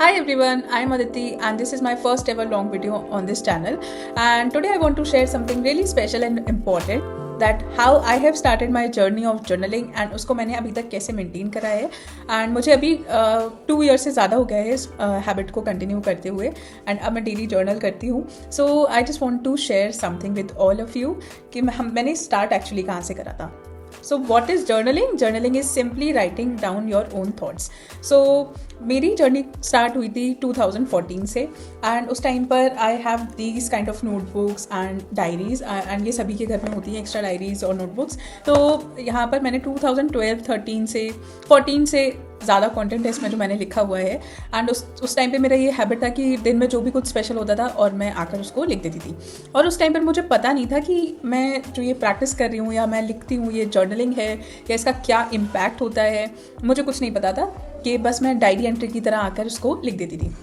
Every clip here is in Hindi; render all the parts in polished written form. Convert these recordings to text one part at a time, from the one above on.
Hi everyone, I am Aditi and this is my first ever long video on this channel, and today I want to share something really special and important, that how I have started my journey of journaling and उसको मैंने अभी तक कैसे मेंटेन करा है। एंड मुझे अभी 2 ईयर से ज़्यादा हो गया है इस हैबिट को कंटिन्यू करते हुए, एंड अब मैं डेली जर्नल करती हूँ। So I just want to share something with all of you कि मैंने स्टार्ट एक्चुअली कहाँ से करा था। So what is journaling? Journaling is simply writing down your own thoughts. So मेरी जर्नी स्टार्ट हुई थी 2014 से, एंड उस टाइम पर I have these kind of notebooks and diaries, and ये सभी के घर में होती हैं एक्स्ट्रा डायरीज और नोटबुक्स। तो यहाँ पर मैंने 2012-13 से 14 से ज़्यादा कंटेंट है इसमें जो मैंने लिखा हुआ है। एंड उस टाइम पे मेरा ये हैबिट था कि दिन में जो भी कुछ स्पेशल होता था और मैं आकर उसको लिख देती थी। और उस टाइम पर मुझे पता नहीं था कि मैं जो ये प्रैक्टिस कर रही हूँ या मैं लिखती हूँ ये जर्नलिंग है या इसका क्या इम्पैक्ट होता है, मुझे कुछ नहीं पता था कि बस मैं डायरी एंट्री की तरह आकर उसको लिख देती थी।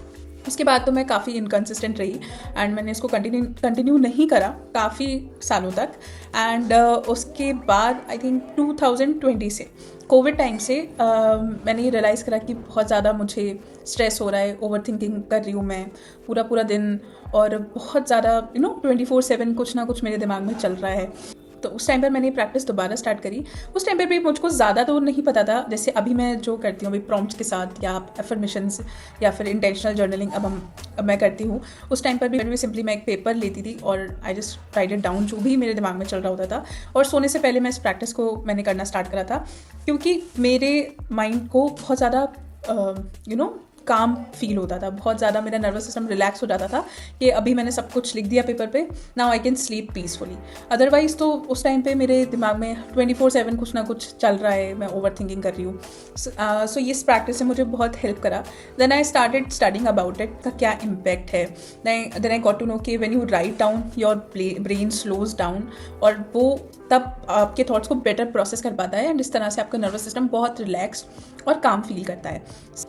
उसके बाद तो मैं काफ़ी इनकन्सिस्टेंट रही एंड मैंने इसको कंटिन्यू नहीं करा काफ़ी सालों तक। एंड उसके बाद आई थिंक 2020 से कोविड टाइम से मैंने ये रियलाइज़ करा कि बहुत ज़्यादा मुझे स्ट्रेस हो रहा है, ओवर थिंकिंग कर रही हूँ मैं पूरा दिन, और बहुत ज़्यादा 24/7 कुछ ना कुछ मेरे दिमाग में चल रहा है। तो उस टाइम पर मैंने प्रैक्टिस दोबारा स्टार्ट करी। उस टाइम पर भी मुझको ज़्यादा तो नहीं पता था, जैसे अभी मैं जो करती हूँ अभी प्रॉम्प्ट्स के साथ या एफर्मेशंस या फिर इंटेंशनल जर्नलिंग अब मैं करती हूँ। उस टाइम पर भी सिंपली मैं एक पेपर लेती थी और I just right it down, जो भी मेरे दिमाग में चल रहा होता था। और सोने से पहले मैं इस प्रैक्टिस को मैंने करना स्टार्ट करा था, क्योंकि मेरे माइंड को बहुत ज़्यादा काम फील होता था, बहुत ज़्यादा मेरा नर्वस सिस्टम रिलैक्स हो जाता था कि अभी मैंने सब कुछ लिख दिया पेपर पे, now I can sleep peacefully. Otherwise तो उस टाइम पे मेरे दिमाग में 24/7 कुछ ना कुछ चल रहा है, मैं ओवर थिंकिंग कर रही हूँ। सो इस प्रैक्टिस से मुझे बहुत हेल्प करा। Then I started studying about it का क्या इम्पैक्ट है। Then I got to know कि when you write down your brain slows down, और वो तब आपके थॉट्स को बेटर प्रोसेस कर पाता है, एंड इस तरह से आपका नर्वस सिस्टम बहुत रिलैक्स और काम फील करता है।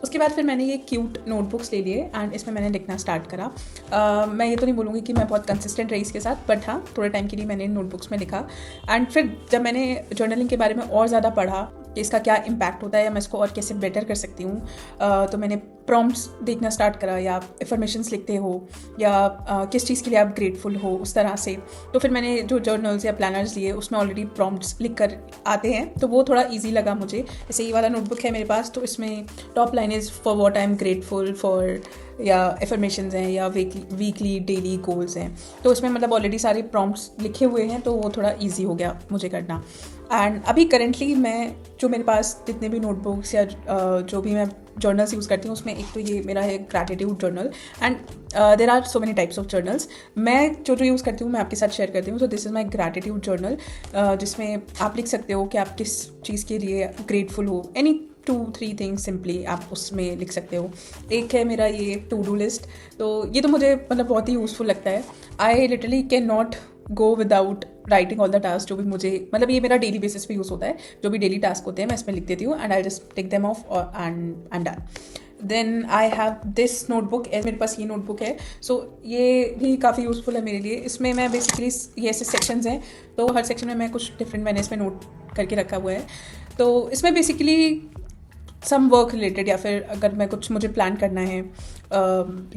उसके बाद फिर मैंने ये क्यूट नोटबुक्स ले लिए एंड इसमें मैंने लिखना स्टार्ट करा। मैं ये तो नहीं बोलूँगी कि मैं बहुत कंसिस्टेंट रही इसके साथ, बट हाँ थोड़े टाइम के लिए मैंने नोटबुक्स में लिखा। एंड फिर जब मैंने जर्नलिंग के बारे में और ज़्यादा पढ़ा कि इसका क्या इम्पैक्ट होता है या मैं इसको और कैसे बेटर कर सकती हूँ, तो मैंने प्रॉम्प्ट्स देखना स्टार्ट करा, या एफर्मेशंस लिखते हो या किस चीज़ के लिए आप ग्रेटफुल हो उस तरह से। तो फिर मैंने जो जर्नल्स या प्लानर्स लिए उसमें ऑलरेडी प्रॉम्प्ट्स लिख कर आते हैं, तो वो थोड़ा ईजी लगा मुझे। जैसे ये वाला नोटबुक है मेरे पास, तो इसमें top line is for what I am grateful for, या एफर्मेशंस हैं या वीकली डेली गोल्स हैं। तो इसमें मतलब ऑलरेडी सारे प्रॉम्प्ट्स लिखे हुए हैं, तो वो थोड़ा ईजी हो गया मुझे करना। एंड अभी करेंटली मैं जो मेरे पास जितने भी नोटबुक्स या जो भी मैं जर्नल्स यूज़ करती हूँ उसमें एक तो ये मेरा है gratitude journal, and there are so many types of journals. मैं जो यूज़ करती हूँ मैं आपके साथ शेयर करती हूँ। So this is my gratitude journal, जिसमें आप लिख सकते हो कि आप किस चीज़ के लिए ग्रेटफुल हो, एनी 2-3 थिंग्स सिंपली आप उसमें लिख सकते हो। एक है मेरा ये टू डू लिस्ट, तो ये तो मुझे मतलब बहुत ही यूज़फुल लगता है। I literally can not go without writing all the task, जो भी मुझे मतलब ये मेरा डेली बेसिस पे यूज़ होता है। जो भी डेली टास्क होते हैं मैं इसमें लिख देती हूँ, and I just take them off and I am done. Then I have this notebook, मेरे पास ये नोटबुक है। सो ये भी काफ़ी यूज़फुल है मेरे लिए। इसमें मैं बेसिकली ये ऐसे सेक्शंस हैं, तो हर सेक्शन में मैं कुछ डिफरेंट मैंने इसमें नोट करके रखा हुआ है। तो इसमें बेसिकली सम वर्क रिलेटेड, या फिर अगर मैं कुछ मुझे प्लान करना है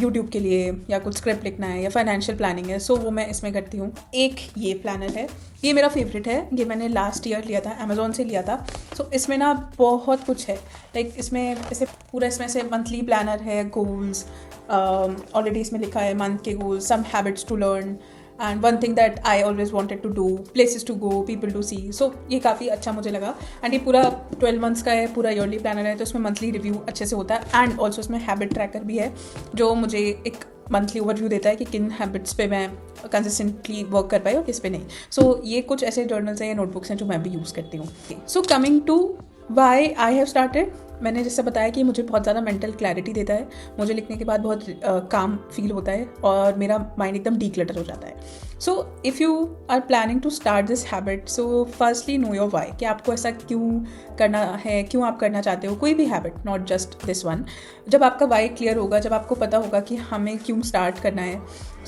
यूट्यूब के लिए, या कुछ स्क्रिप्ट लिखना है, या फाइनेंशियल प्लानिंग है, सो वो मैं इसमें करती हूँ। एक ये प्लानर है, ये मेरा फेवरेट है, ये मैंने लास्ट ईयर लिया था, अमेज़ॉन से लिया था। सो इसमें ना बहुत कुछ है, लाइक इसमें ऐसे पूरा इसमें से मंथली प्लानर है, गोल्स ऑलरेडी इसमें लिखा है, मंथ के goals, some habits to learn, and one thing that I always wanted to do, places to go, people to see. So ये काफ़ी अच्छा मुझे लगा। एंड ये पूरा 12 मंथ्स का है, पूरा ईयरली प्लानर है, तो इसमें मंथली रिव्यू अच्छे से होता है, एंड ऑल्सो इसमें हैबिट ट्रैकर भी है, जो मुझे एक मंथली ओवरव्यू देता है कि किन हैबिट्स पे मैं कंसिस्टेंटली वर्क कर पाई और किस पे नहीं। सो ये कुछ ऐसे जर्नल्स हैं या नोटबुक्स हैं जो मैं भी यूज़ करती हूँ। So coming to why I have started, मैंने जैसे बताया कि मुझे बहुत ज़्यादा मेंटल क्लैरिटी देता है, मुझे लिखने के बाद बहुत काम फील होता है और मेरा माइंड एकदम डीक्लटर हो जाता है। So if you are planning to start this habit, so firstly know your why, कि आपको ऐसा क्यों करना है, क्यों आप करना चाहते हो कोई भी habit, not just this one. जब आपका वाई क्लियर होगा, जब आपको पता होगा कि हमें क्यों स्टार्ट करना है,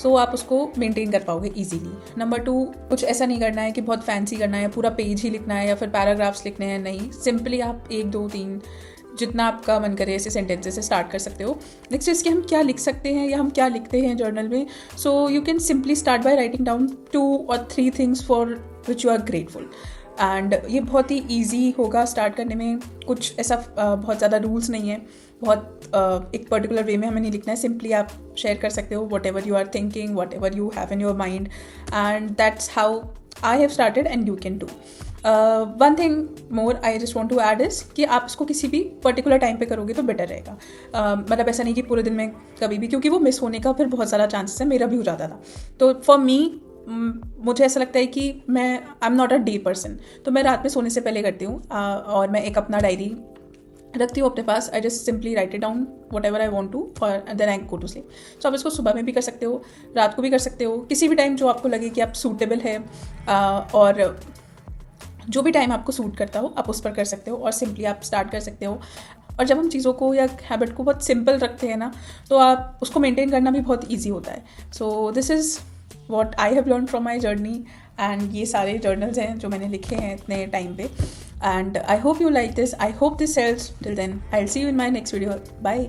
सो आप उसको मेंटेन कर पाओगे ईजीली। नंबर 2, कुछ ऐसा नहीं करना है कि बहुत फैंसी करना है, पूरा पेज ही लिखना है या फिर पैराग्राफ्स लिखने हैं, नहीं, सिंपली आप 1, 2, 3 जितना आपका मन करे ऐसे सेंटेंसेस से स्टार्ट कर सकते हो। नेक्स्ट इसके हम क्या लिख सकते हैं या हम क्या लिखते हैं जर्नल में। So you can simply start by writing down 2 or 3 things for which you are grateful. And ये बहुत ही ईजी होगा स्टार्ट करने में। कुछ ऐसा बहुत ज़्यादा रूल्स नहीं है, बहुत एक पर्टिकुलर वे में हमें नहीं लिखना है। सिंपली आप शेयर कर सकते हो whatever you are thinking, whatever you have in your mind, and that's how I have started and you can do. One thing more I just want to add is कि आप इसको किसी भी पर्टिकुलर टाइम पे करोगे तो बेटर रहेगा। मतलब ऐसा नहीं कि पूरे दिन में कभी भी, क्योंकि वो मिस होने का फिर बहुत ज़्यादा चांसेस है। मेरा भी हो जाता था। तो फॉर मी मुझे ऐसा लगता है कि मैं I am not a day person, तो मैं रात में सोने से पहले करती हूँ। और मैं एक अपना डायरी रखती हूँ अपने पास। I just simply write it down whatever I want to और then I go to sleep. So आप इसको सुबह में भी कर सकते हो, रात को भी कर सकते हो, किसी भी टाइम जो आपको लगे कि आप सूटेबल है। और जो भी टाइम आपको सूट करता हो आप उस पर कर सकते हो और सिंपली आप स्टार्ट कर सकते हो। और जब हम चीज़ों को या हैबिट को बहुत सिंपल रखते हैं ना, तो आप उसको मेंटेन करना भी बहुत ईजी होता है। So this is what I have learn from my journey, and ये सारे जर्नल्स हैं जो मैंने लिखे हैं इतने टाइम पे। And I hope you like this, I hope this helps. Till then I will see you in my next video. Bye.